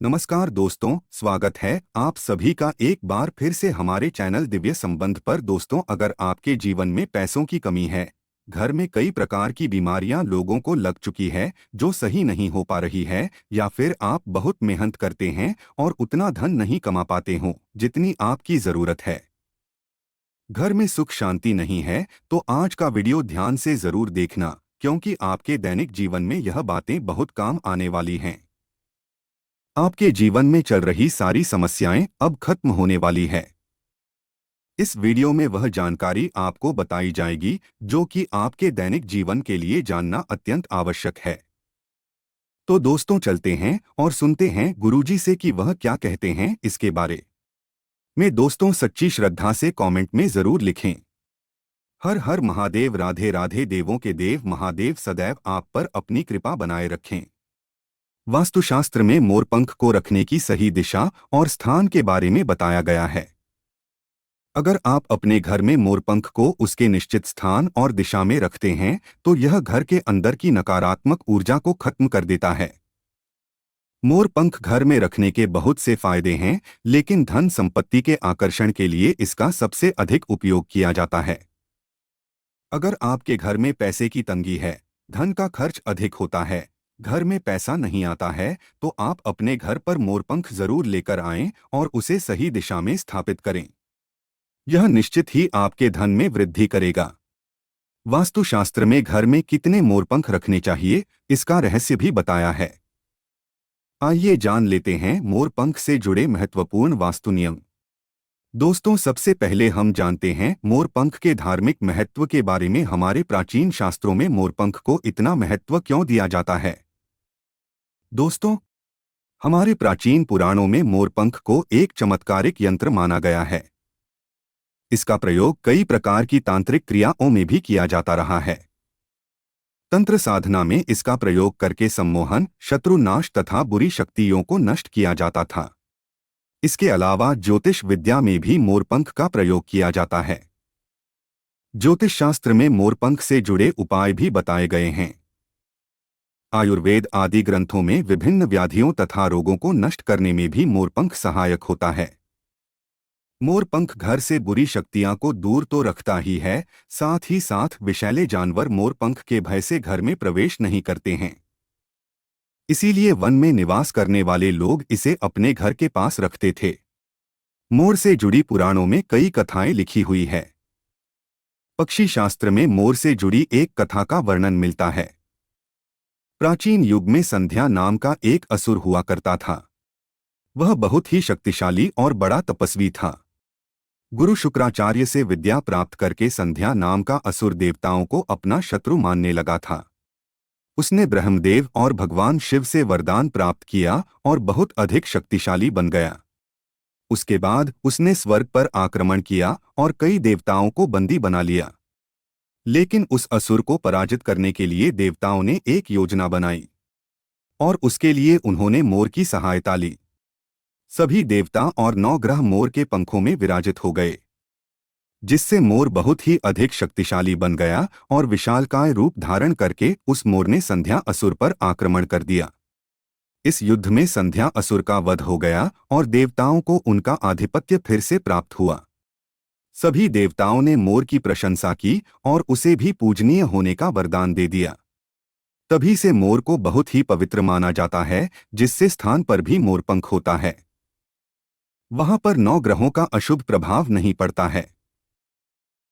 नमस्कार दोस्तों, स्वागत है आप सभी का एक बार फिर से हमारे चैनल दिव्य संबंध पर। दोस्तों, अगर आपके जीवन में पैसों की कमी है, घर में कई प्रकार की बीमारियां लोगों को लग चुकी है जो सही नहीं हो पा रही है, या फिर आप बहुत मेहनत करते हैं और उतना धन नहीं कमा पाते हो जितनी आपकी जरूरत है, घर में सुख शांति नहीं है, तो आज का वीडियो ध्यान से जरूर देखना, क्योंकि आपके दैनिक जीवन में यह बातें बहुत काम आने वाली हैं। आपके जीवन में चल रही सारी समस्याएं अब खत्म होने वाली है। इस वीडियो में वह जानकारी आपको बताई जाएगी जो कि आपके दैनिक जीवन के लिए जानना अत्यंत आवश्यक है। तो दोस्तों, चलते हैं और सुनते हैं गुरुजी से कि वह क्या कहते हैं इसके बारे में। दोस्तों, सच्ची श्रद्धा से कमेंट में जरूर लिखें। हर हर महादेव, राधे राधे। देवों के देव महादेव सदैव आप पर अपनी कृपा बनाए रखें। वास्तुशास्त्र में मोरपंख को रखने की सही दिशा और स्थान के बारे में बताया गया है। अगर आप अपने घर में मोरपंख को उसके निश्चित स्थान और दिशा में रखते हैं, तो यह घर के अंदर की नकारात्मक ऊर्जा को खत्म कर देता है। मोरपंख घर में रखने के बहुत से फायदे हैं, लेकिन धन संपत्ति के आकर्षण के लिए इसका सबसे अधिक उपयोग किया जाता है। अगर आपके घर में पैसे की तंगी है, धन का खर्च अधिक होता है, घर में पैसा नहीं आता है, तो आप अपने घर पर मोरपंख जरूर लेकर आएं और उसे सही दिशा में स्थापित करें। यह निश्चित ही आपके धन में वृद्धि करेगा। वास्तुशास्त्र में घर में कितने मोरपंख रखने चाहिए, इसका रहस्य भी बताया है। आइए जान लेते हैं मोरपंख से जुड़े महत्वपूर्ण वास्तु नियम। दोस्तों, सबसे पहले हम जानते हैं मोरपंख के धार्मिक महत्व के बारे में। हमारे प्राचीन शास्त्रों में मोरपंख को इतना महत्व क्यों दिया जाता है? दोस्तों, हमारे प्राचीन पुराणों में मोरपंख को एक चमत्कारिक यंत्र माना गया है। इसका प्रयोग कई प्रकार की तांत्रिक क्रियाओं में भी किया जाता रहा है। तंत्र साधना में इसका प्रयोग करके सम्मोहन, शत्रुनाश तथा बुरी शक्तियों को नष्ट किया जाता था। इसके अलावा ज्योतिष विद्या में भी मोरपंख का प्रयोग किया जाता है। ज्योतिष शास्त्र में मोरपंख से जुड़े उपाय भी बताए गए हैं। आयुर्वेद आदि ग्रंथों में विभिन्न व्याधियों तथा रोगों को नष्ट करने में भी मोरपंख सहायक होता है। मोरपंख घर से बुरी शक्तियां को दूर तो रखता ही है, साथ ही साथ विषैले जानवर मोरपंख के भय से घर में प्रवेश नहीं करते हैं। इसीलिए वन में निवास करने वाले लोग इसे अपने घर के पास रखते थे। मोर से जुड़ी पुराणों में कई कथाएं लिखी हुई है। पक्षी शास्त्र में मोर से जुड़ी एक कथा का वर्णन मिलता है। प्राचीन युग में संध्या नाम का एक असुर हुआ करता था। वह बहुत ही शक्तिशाली और बड़ा तपस्वी था। गुरु शुक्राचार्य से विद्या प्राप्त करके संध्या नाम का असुर देवताओं को अपना शत्रु मानने लगा था। उसने ब्रह्मदेव और भगवान शिव से वरदान प्राप्त किया और बहुत अधिक शक्तिशाली बन गया। उसके बाद उसने स्वर्ग पर आक्रमण किया और कई देवताओं को बंदी बना लिया। लेकिन उस असुर को पराजित करने के लिए देवताओं ने एक योजना बनाई और उसके लिए उन्होंने मोर की सहायता ली। सभी देवता और 9 ग्रह मोर के पंखों में विराजित हो गए, जिससे मोर बहुत ही अधिक शक्तिशाली बन गया और विशालकाय रूप धारण करके उस मोर ने संध्या असुर पर आक्रमण कर दिया। इस युद्ध में संध्या असुर का वध हो गया और देवताओं को उनका आधिपत्य फिर से प्राप्त हुआ। सभी देवताओं ने मोर की प्रशंसा की और उसे भी पूजनीय होने का वरदान दे दिया। तभी से मोर को बहुत ही पवित्र माना जाता है, जिससे स्थान पर भी मोरपंख होता है, वहां पर 9 ग्रहों का अशुभ प्रभाव नहीं पड़ता है।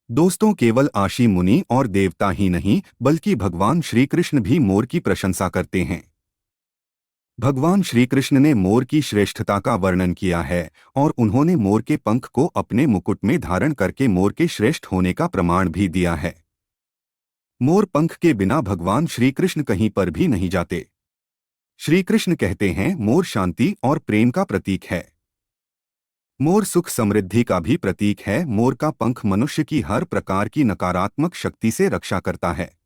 दोस्तों, केवल आशी मुनि और देवता ही नहीं, बल्कि भगवान श्री कृष्ण भी मोर की प्रशंसा करते हैं। भगवान श्री कृष्ण ने मोर की श्रेष्ठता का वर्णन किया है और उन्होंने मोर के पंख को अपने मुकुट में धारण करके मोर के श्रेष्ठ होने का प्रमाण भी दिया है। मोर पंख के बिना भगवान श्री कृष्ण कहीं पर भी नहीं जाते। श्री कृष्ण कहते हैं, मोर शांति और प्रेम का प्रतीक है। मोर सुख समृद्धि का भी प्रतीक है। मोर का पंख मनुष्य की हर प्रकार की नकारात्मक शक्ति से रक्षा करता है।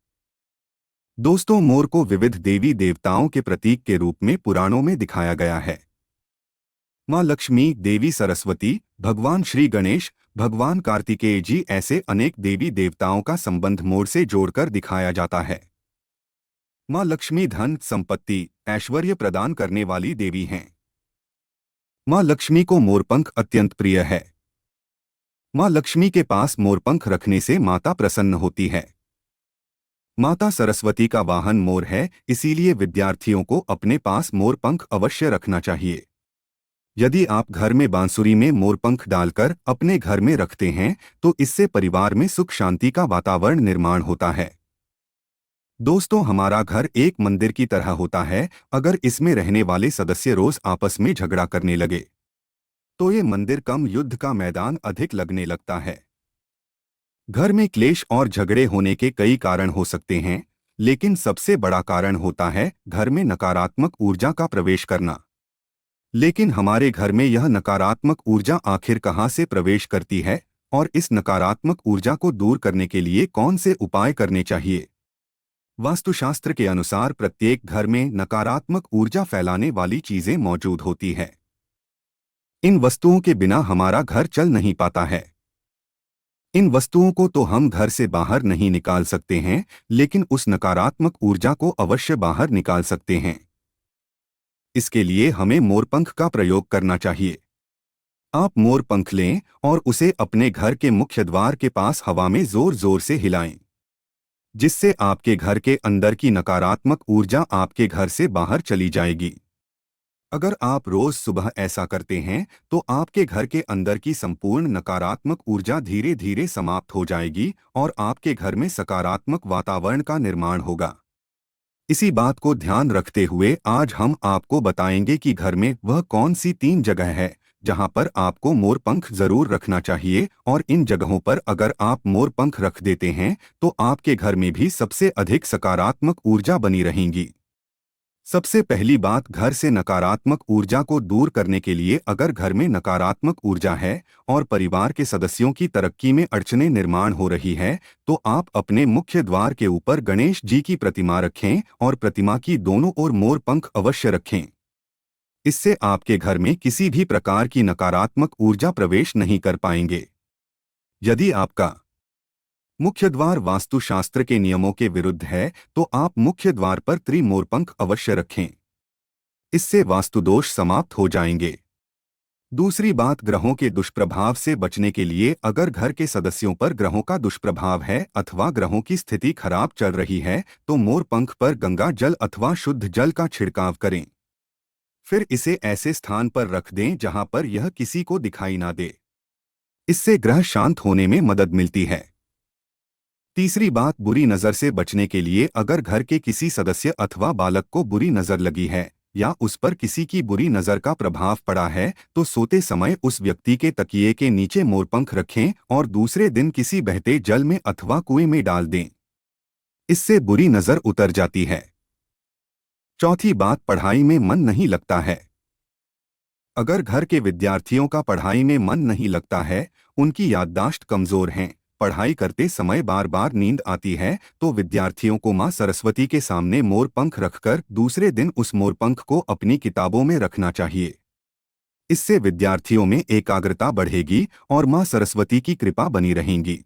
दोस्तों, मोर को विविध देवी देवताओं के प्रतीक के रूप में पुराणों में दिखाया गया है। माँ लक्ष्मी, देवी सरस्वती, भगवान श्री गणेश, भगवान कार्तिकेय जी, ऐसे अनेक देवी देवताओं का संबंध मोर से जोड़कर दिखाया जाता है। माँ लक्ष्मी धन, संपत्ति, ऐश्वर्य प्रदान करने वाली देवी हैं। माँ लक्ष्मी को मोरपंख अत्यंत प्रिय है। माँ लक्ष्मी के पास मोरपंख रखने से माता प्रसन्न होती है। माता सरस्वती का वाहन मोर है, इसीलिए विद्यार्थियों को अपने पास मोरपंख अवश्य रखना चाहिए। यदि आप घर में बांसुरी में मोरपंख डालकर अपने घर में रखते हैं तो इससे परिवार में सुख शांति का वातावरण निर्माण होता है। दोस्तों, हमारा घर एक मंदिर की तरह होता है। अगर इसमें रहने वाले सदस्य रोज आपस में झगड़ा करने लगे तो ये मंदिर कम युद्ध का मैदान अधिक लगने लगता है। घर में क्लेश और झगड़े होने के कई कारण हो सकते हैं, लेकिन सबसे बड़ा कारण होता है घर में नकारात्मक ऊर्जा का प्रवेश करना। लेकिन हमारे घर में यह नकारात्मक ऊर्जा आखिर कहाँ से प्रवेश करती है और इस नकारात्मक ऊर्जा को दूर करने के लिए कौन से उपाय करने चाहिए? वास्तुशास्त्र के अनुसार प्रत्येक घर में नकारात्मक ऊर्जा फैलाने वाली चीजें मौजूद होती है। इन वस्तुओं के बिना हमारा घर चल नहीं पाता है। इन वस्तुओं को तो हम घर से बाहर नहीं निकाल सकते हैं, लेकिन उस नकारात्मक ऊर्जा को अवश्य बाहर निकाल सकते हैं। इसके लिए हमें मोरपंख का प्रयोग करना चाहिए। आप मोरपंख लें और उसे अपने घर के मुख्य द्वार के पास हवा में जोर जोर से हिलाएं, जिससे आपके घर के अंदर की नकारात्मक ऊर्जा आपके घर से बाहर चली जाएगी। अगर आप रोज सुबह ऐसा करते हैं तो आपके घर के अंदर की संपूर्ण नकारात्मक ऊर्जा धीरे धीरे समाप्त हो जाएगी और आपके घर में सकारात्मक वातावरण का निर्माण होगा। इसी बात को ध्यान रखते हुए आज हम आपको बताएंगे कि घर में वह कौन सी 3 जगह है जहां पर आपको मोरपंख जरूर रखना चाहिए, और इन जगहों पर अगर आप मोरपंख रख देते हैं तो आपके घर में भी सबसे अधिक सकारात्मक ऊर्जा बनी रहेंगी। सबसे पहली बात, घर से नकारात्मक ऊर्जा को दूर करने के लिए अगर घर में नकारात्मक ऊर्जा है और परिवार के सदस्यों की तरक्की में अड़चनें निर्माण हो रही है तो आप अपने मुख्य द्वार के ऊपर गणेश जी की प्रतिमा रखें और प्रतिमा की दोनों ओर मोरपंख अवश्य रखें। इससे आपके घर में किसी भी प्रकार की नकारात्मक ऊर्जा प्रवेश नहीं कर पाएंगे। यदि आपका मुख्य द्वार वास्तुशास्त्र के नियमों के विरुद्ध है तो आप मुख्य द्वार पर त्रिमोरपंख अवश्य रखें। इससे वास्तुदोष समाप्त हो जाएंगे। दूसरी बात, ग्रहों के दुष्प्रभाव से बचने के लिए अगर घर के सदस्यों पर ग्रहों का दुष्प्रभाव है अथवा ग्रहों की स्थिति खराब चल रही है तो मोरपंख पर गंगा जल अथवा शुद्ध जल का छिड़काव करें। फिर इसे ऐसे स्थान पर रख दें जहां पर यह किसी को दिखाई ना दे। इससे ग्रह शांत होने में मदद मिलती है। तीसरी बात, बुरी नजर से बचने के लिए अगर घर के किसी सदस्य अथवा बालक को बुरी नजर लगी है या उस पर किसी की बुरी नजर का प्रभाव पड़ा है तो सोते समय उस व्यक्ति के तकिए के नीचे मोरपंख रखें और दूसरे दिन किसी बहते जल में अथवा कुएं में डाल दें। इससे बुरी नजर उतर जाती है। चौथी बात, पढ़ाई में मन नहीं लगता है। अगर घर के विद्यार्थियों का पढ़ाई में मन नहीं लगता है, उनकी याददाश्त कमजोर है, पढ़ाई करते समय बार बार नींद आती है तो विद्यार्थियों को मां सरस्वती के सामने मोरपंख रखकर दूसरे दिन उस मोरपंख को अपनी किताबों में रखना चाहिए। इससे विद्यार्थियों में एकाग्रता बढ़ेगी और मां सरस्वती की कृपा बनी रहेगी।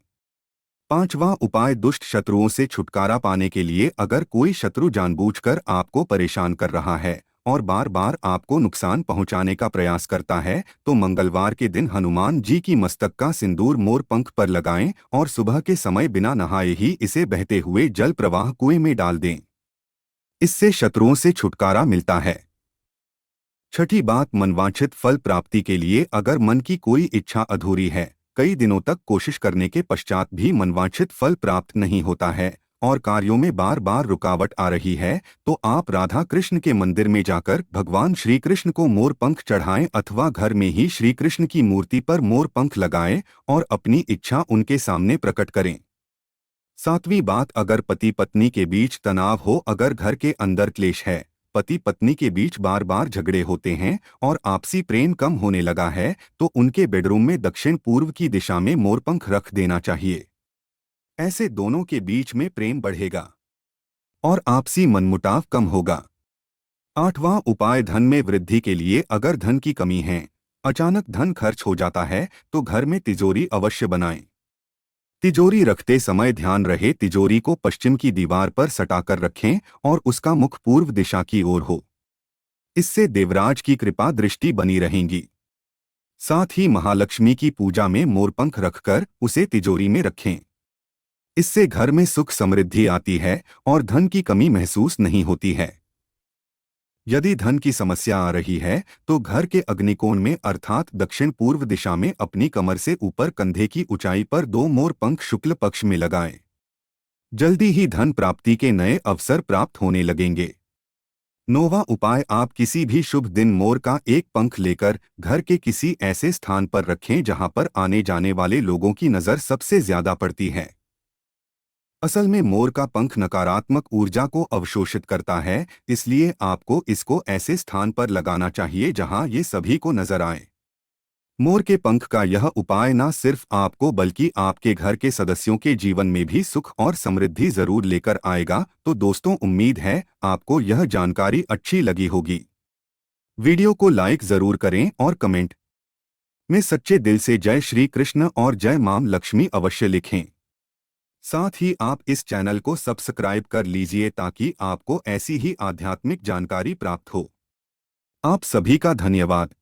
पांचवा उपाय, दुष्ट शत्रुओं से छुटकारा पाने के लिए अगर कोई शत्रु जानबूझकर आपको परेशान कर रहा है और बार बार आपको नुकसान पहुंचाने का प्रयास करता है तो मंगलवार के दिन हनुमान जी की मस्तक का सिंदूर मोरपंख पर लगाएं और सुबह के समय बिना नहाए ही इसे बहते हुए जल प्रवाह कुएं में डाल दें। इससे शत्रुओं से छुटकारा मिलता है। छठी बात, मनवांछित फल प्राप्ति के लिए अगर मन की कोई इच्छा अधूरी है, कई दिनों तक कोशिश करने के पश्चात भी मनवांछित फल प्राप्त नहीं होता है और कार्यों में बार बार रुकावट आ रही है तो आप राधा कृष्ण के मंदिर में जाकर भगवान श्री कृष्ण को मोरपंख चढ़ाएं अथवा घर में ही श्री कृष्ण की मूर्ति पर मोरपंख लगाएं और अपनी इच्छा उनके सामने प्रकट करें। सातवीं बात, अगर पति पत्नी के बीच तनाव हो, अगर घर के अंदर क्लेश है, पति पत्नी के बीच बार बार झगड़े होते हैं और आपसी प्रेम कम होने लगा है तो उनके बेडरूम में दक्षिण पूर्व की दिशा में मोरपंख रख देना चाहिए। ऐसे दोनों के बीच में प्रेम बढ़ेगा और आपसी मनमुटाव कम होगा। आठवां उपाय, धन में वृद्धि के लिए अगर धन की कमी है, अचानक धन खर्च हो जाता है तो घर में तिजोरी अवश्य बनाएं। तिजोरी रखते समय ध्यान रहे तिजोरी को पश्चिम की दीवार पर सटाकर रखें और उसका मुख पूर्व दिशा की ओर हो। इससे देवराज की कृपा दृष्टि बनी रहेगी। साथ ही महालक्ष्मी की पूजा में मोरपंख रखकर उसे तिजोरी में रखें। इससे घर में सुख समृद्धि आती है और धन की कमी महसूस नहीं होती है। यदि धन की समस्या आ रही है तो घर के अग्निकोण में अर्थात दक्षिण पूर्व दिशा में अपनी कमर से ऊपर कंधे की ऊंचाई पर 2 मोर पंख शुक्ल पक्ष में लगाएं। जल्दी ही धन प्राप्ति के नए अवसर प्राप्त होने लगेंगे। 9वां उपाय, आप किसी भी शुभ दिन मोर का एक पंख लेकर घर के किसी ऐसे स्थान पर रखें जहां पर आने जाने वाले लोगों की नज़र सबसे ज्यादा पड़ती है। असल में मोर का पंख नकारात्मक ऊर्जा को अवशोषित करता है, इसलिए आपको इसको ऐसे स्थान पर लगाना चाहिए जहां ये सभी को नजर आए। मोर के पंख का यह उपाय न सिर्फ आपको बल्कि आपके घर के सदस्यों के जीवन में भी सुख और समृद्धि जरूर लेकर आएगा। तो दोस्तों, उम्मीद है आपको यह जानकारी अच्छी लगी होगी। वीडियो को लाइक जरूर करें और कमेंट में सच्चे दिल से जय श्री कृष्ण और जय मां लक्ष्मी अवश्य लिखें। साथ ही आप इस चैनल को सब्सक्राइब कर लीजिए ताकि आपको ऐसी ही आध्यात्मिक जानकारी प्राप्त हो। आप सभी का धन्यवाद।